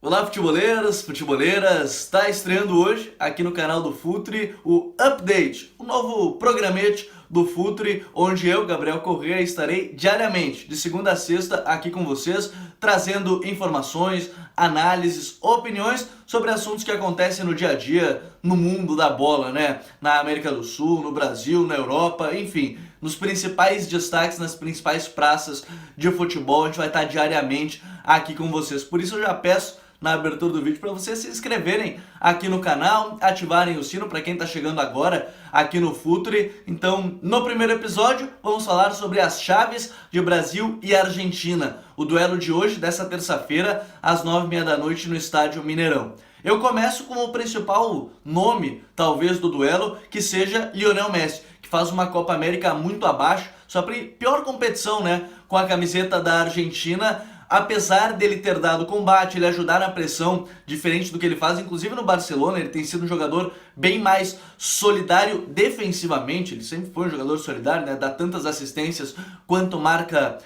Olá, futeboleiros, futeboleiras! Está estreando hoje aqui no canal do Futre o Update, o novo programete do Futre, onde eu, Gabriel Corrêa, estarei diariamente, de segunda a sexta, aqui com vocês, trazendo informações, análises, opiniões sobre assuntos que acontecem no dia a dia, no mundo da bola, né? Na América do Sul, no Brasil, na Europa, enfim, nos principais destaques, nas principais praças de futebol, a gente vai estar diariamente aqui com vocês. Por isso eu já peço na abertura do vídeo para vocês se inscreverem aqui no canal, ativarem o sino para quem está chegando agora aqui no Futre. Então, no primeiro episódio, vamos falar sobre as chaves de Brasil e Argentina. O duelo de hoje, dessa terça-feira, às 9h30 da noite no estádio Mineirão. Eu começo com o principal nome, talvez, do duelo, que seja Lionel Messi, que faz uma Copa América muito abaixo, sua pior competição, né, com a camiseta da Argentina. Apesar dele ter dado combate, ele ajudar na pressão, diferente do que ele faz, inclusive no Barcelona, ele tem sido um jogador bem mais solidário defensivamente, ele sempre foi um jogador solidário, né? Dá tantas assistências quanto marca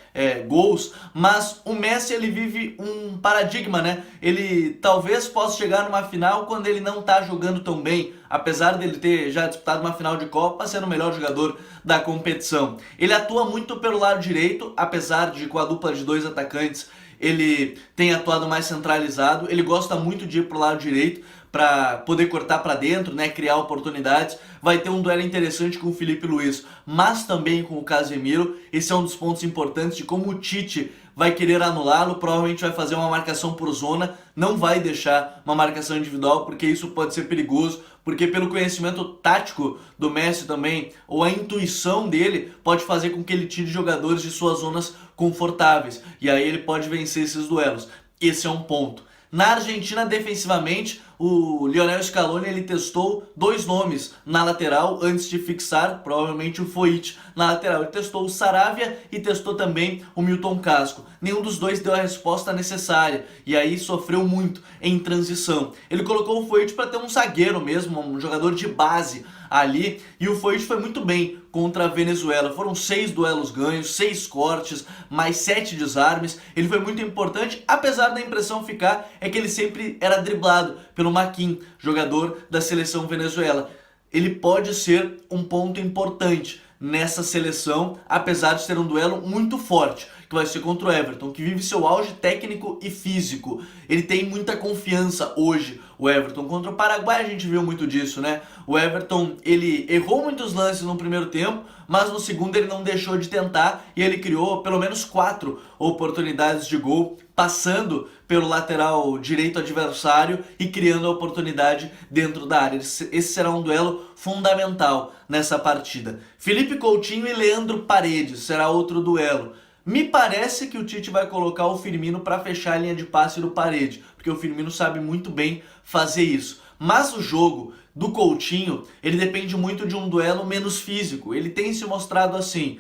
gols, mas o Messi, ele vive um paradigma, né? Ele talvez possa chegar numa final quando ele não tá jogando tão bem, apesar dele ter já disputado uma final de Copa, sendo o melhor jogador da competição. Ele atua muito pelo lado direito, apesar de com a dupla de dois atacantes ele tem atuado mais centralizado, ele gosta muito de ir pro lado direito para poder cortar para dentro, né, criar oportunidades. Vai ter um duelo interessante com o Felipe Luiz, mas também com o Casemiro. Esse é um dos pontos importantes de como o Tite vai querer anulá-lo. Provavelmente vai fazer uma marcação por zona, não vai deixar uma marcação individual, porque isso pode ser perigoso, porque pelo conhecimento tático do Messi também, ou a intuição dele, pode fazer com que ele tire jogadores de suas zonas confortáveis, e aí ele pode vencer esses duelos. Esse é um ponto. Na Argentina, defensivamente, o Lionel Scaloni ele testou dois nomes na lateral antes de fixar, provavelmente, o Foyt na lateral. Ele testou o Saravia e testou também o Milton Casco. Nenhum dos dois deu a resposta necessária e aí sofreu muito em transição. Ele colocou o Foyt para ter um zagueiro mesmo, um jogador de base ali, e o Foyt foi muito bem contra a Venezuela. Foram 6 duelos ganhos, 6 cortes, mais 7 desarmes. Ele foi muito importante, apesar da impressão ficar é que ele sempre era driblado pelo Maquin, jogador da seleção Venezuela. Ele pode ser um ponto importante nessa seleção, apesar de ser um duelo muito forte, que vai ser contra o Everton, que vive seu auge técnico e físico. Ele tem muita confiança hoje, o Everton. Contra o Paraguai a gente viu muito disso, né? O Everton, ele errou muitos lances no primeiro tempo, mas no segundo ele não deixou de tentar e ele criou pelo menos 4 oportunidades de gol, passando pelo lateral direito adversário e criando a oportunidade dentro da área. Esse será um duelo fundamental nessa partida. Felipe Coutinho e Leandro Paredes será outro duelo. Me parece que o Tite vai colocar o Firmino para fechar a linha de passe do Paredes, porque o Firmino sabe muito bem fazer isso. Mas o jogo do Coutinho, ele depende muito de um duelo menos físico. Ele tem se mostrado assim.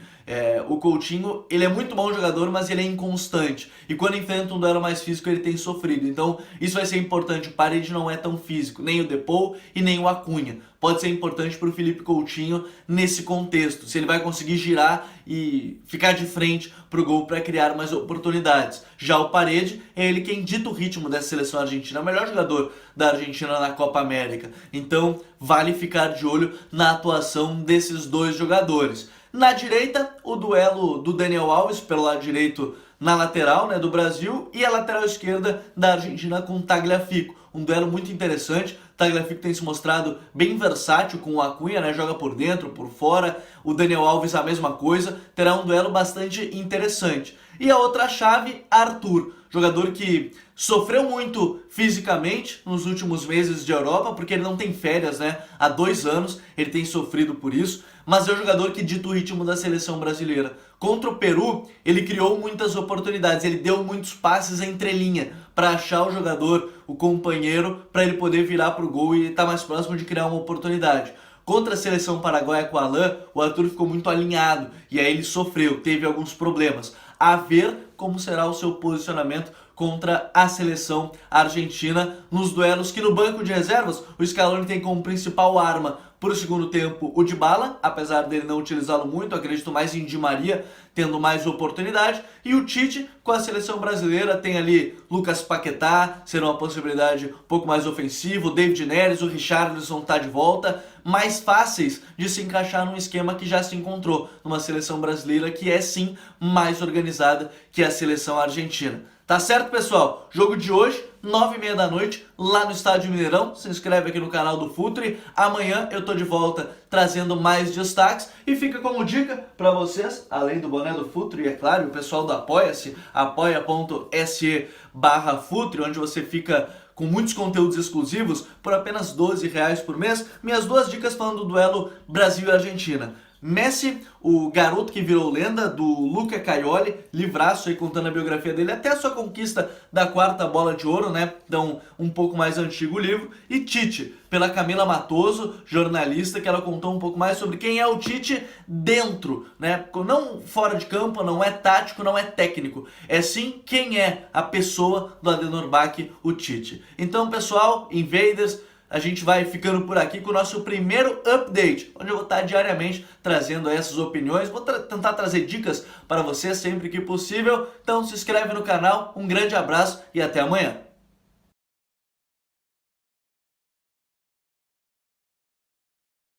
O Coutinho, ele é muito bom jogador, mas ele é inconstante. E quando enfrenta um duelo mais físico, ele tem sofrido. Então, isso vai ser importante. O Paredes não é tão físico, nem o Depou e nem o Acunha. Pode ser importante para o Felipe Coutinho nesse contexto. Se ele vai conseguir girar e ficar de frente para o gol para criar mais oportunidades. Já o Paredes é ele quem dita o ritmo dessa seleção argentina. É o melhor jogador da Argentina na Copa América. Então, vale ficar de olho na atuação desses dois jogadores. Na direita, o duelo do Daniel Alves pelo lado direito na lateral, né, do Brasil, e a lateral esquerda da Argentina com Tagliafico. Um duelo muito interessante. Tagliafico tem se mostrado bem versátil com o Acunha, né, joga por dentro, por fora. O Daniel Alves a mesma coisa. Terá um duelo bastante interessante. E a outra chave, Arthur, jogador que sofreu muito fisicamente nos últimos meses de Europa, porque ele não tem férias, né? Há 2 anos ele tem sofrido por isso, mas é o jogador que dita o ritmo da seleção brasileira. Contra o Peru, ele criou muitas oportunidades, ele deu muitos passes entre linha para achar o jogador, o companheiro, para ele poder virar para o gol e estar mais próximo de criar uma oportunidade. Contra a seleção paraguaia com o Alain, o Arthur ficou muito alinhado e aí ele sofreu, teve alguns problemas. A ver como será o seu posicionamento contra a seleção argentina nos duelos que no banco de reservas o Scaloni tem como principal arma Para o segundo tempo, o Dybala, apesar dele não utilizá-lo muito, acredito mais em Di Maria tendo mais oportunidade. E o Tite, com a seleção brasileira, tem ali Lucas Paquetá, será uma possibilidade um pouco mais ofensiva, o David Neres, o Richarlison tá de volta, mais fáceis de se encaixar num esquema que já se encontrou numa seleção brasileira que é sim mais organizada que a seleção argentina. Tá certo, pessoal? Jogo de hoje, 9h30 da noite, lá no Estádio Mineirão. Se inscreve aqui no canal do Futre. Amanhã eu tô de volta trazendo mais destaques. E fica como dica para vocês, além do boné do Futre, e é claro, o pessoal do Apoia-se, apoia.se/Futre, onde você fica com muitos conteúdos exclusivos por apenas R$12 por mês. Minhas duas dicas falando do duelo Brasil e Argentina. Messi, o garoto que virou lenda, do Luca Caioli, livraço aí contando a biografia dele, até a sua conquista da 4ª bola de ouro, né? Então, um pouco mais antigo o livro. E Tite, pela Camila Matoso, jornalista, que ela contou um pouco mais sobre quem é o Tite dentro, né? Não fora de campo, não é tático, não é técnico. É sim quem é a pessoa do Adenor Bach, o Tite. Então, pessoal, Invaders, a gente vai ficando por aqui com o nosso primeiro update, onde eu vou estar diariamente trazendo essas opiniões, vou tentar trazer dicas para você sempre que possível. Então se inscreve no canal, um grande abraço e até amanhã.